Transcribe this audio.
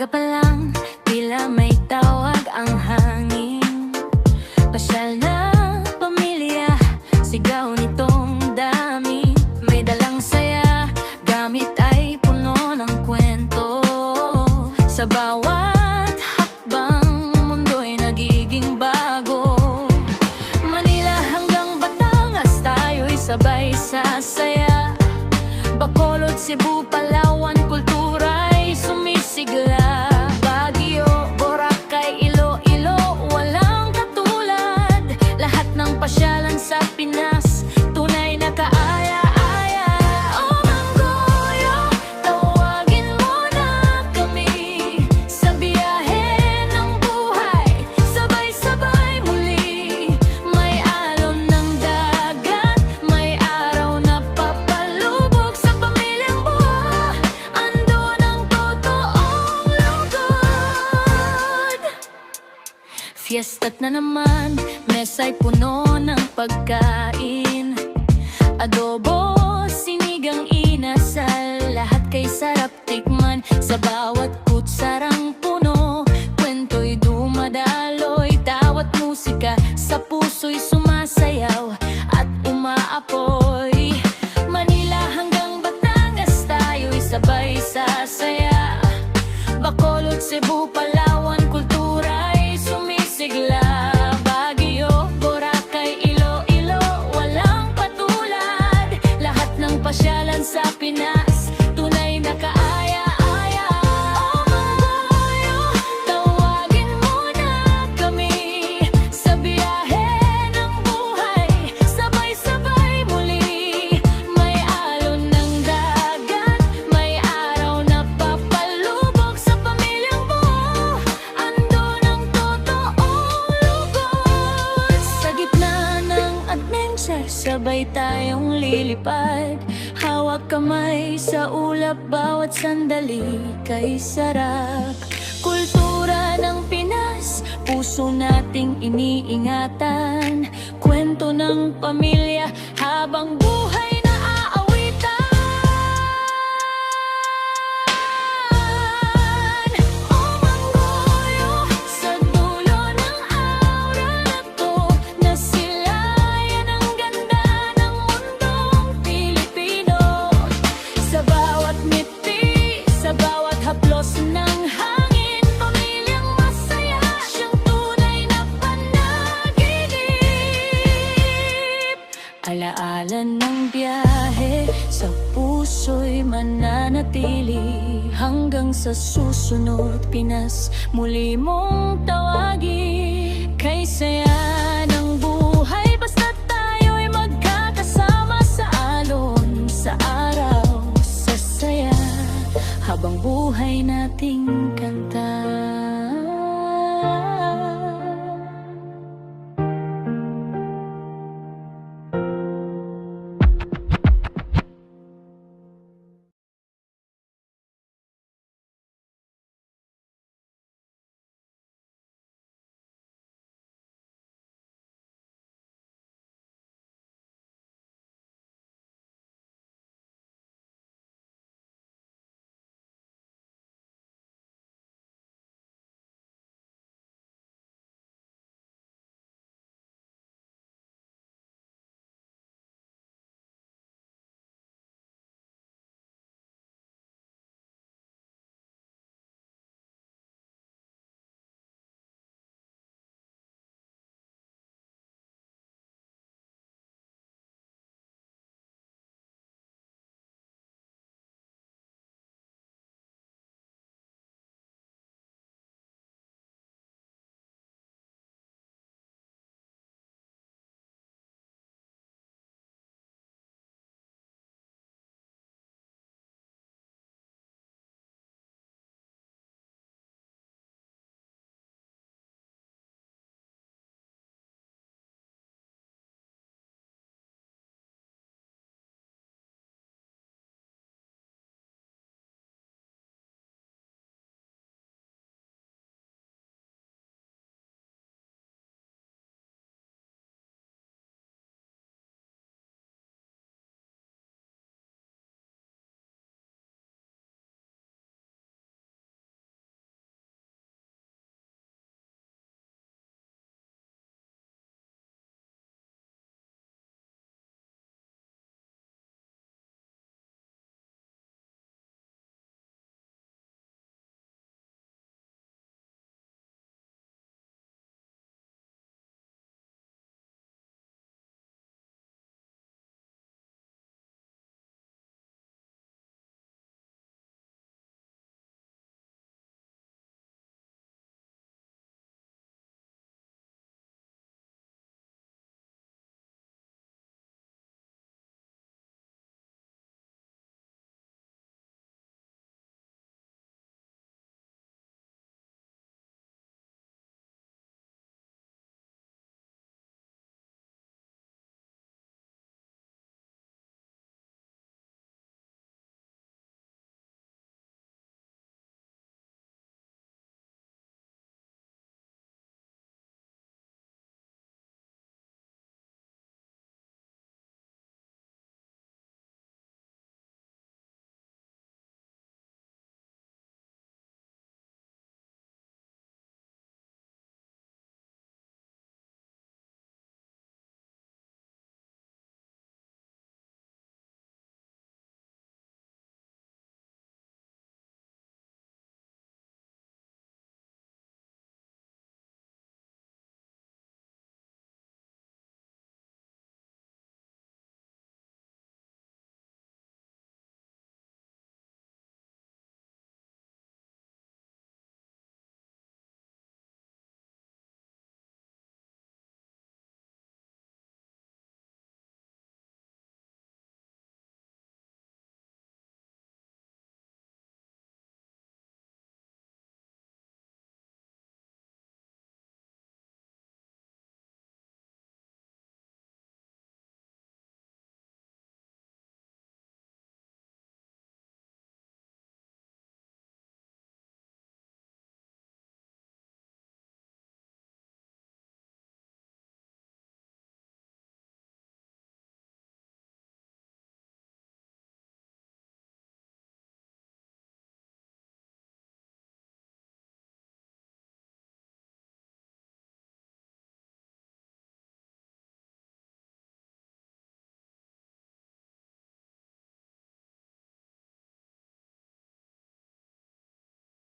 Umaga pa lang, tila may tawag ang hangin. Pasyal na pamilya, sigaw nitong dami. May dalang saya, gamit ay puno ng kwento. Sa bawat hakbang, mundo'y nagiging bago. Manila hanggang Batangas, tayo'y sabay sasaya. Bacolod, Cebu, Palawan, kultura'y sumisigla. Baguio, Boracay, Iloilo, walang katulad. Lahat ng pasyalan sa Pinas, tunay na kaaya-aya. O Manggoyo, tawagin mo na kami sa biyahe ng buhay, sabay-sabay muli. May alon ng dagat, may araw na papalubog sa pamilyang buo. Andun ang totoong lugod. Fiesta't na naman, mesa'y puno ng pagkain. Adobo, sinigang, inasal, lahat kay sarap tikman. Sa bawat kutsarang puno, kwento'y dumadaloy. Tawat musika sa puso'y sumasayaw at umaapoy. Manila hanggang Batangas, tayo'y sabay sasaya. Bacolod, Cebu, Palawan, kultura'y sumisigla. Baguio, Boracay, Iloilo, walang patulad. Lahat ng pasyalan sa Pinas, tunay na kaaya-aya. O Manggoyo, tawagin mo na kami sa biyahe ng buhay, sabay-sabay muli. May alon ng dagat, may araw na papalubog sa pamilyang buo. Andun ang totoong lugod. Sa gitna ng adventure, sabay tayong lilipad. Hawak kamay sa ulap, bawat sandali kay sarap. Kultura ng Pinas, puso nating iniingatan. Kwento ng pamilya habang buhay na aawitan. O Manggoyo, sa dulo ng aura na to, nasilayan ang ganda ng mundong Pilipino. Sa bawat ngiti, sa bawat haplos ng hangin, pamilyang masaya, siyang tunay na panaginip. Alaala ng biyahe, sa puso'y mananatili. Hanggang sa susunod, Pinas, muli mong tawagin. Kay saya ng buhay, basta tayo'y magkakasama sa alon, sa araw, sa saya, habang buhay nating kanta.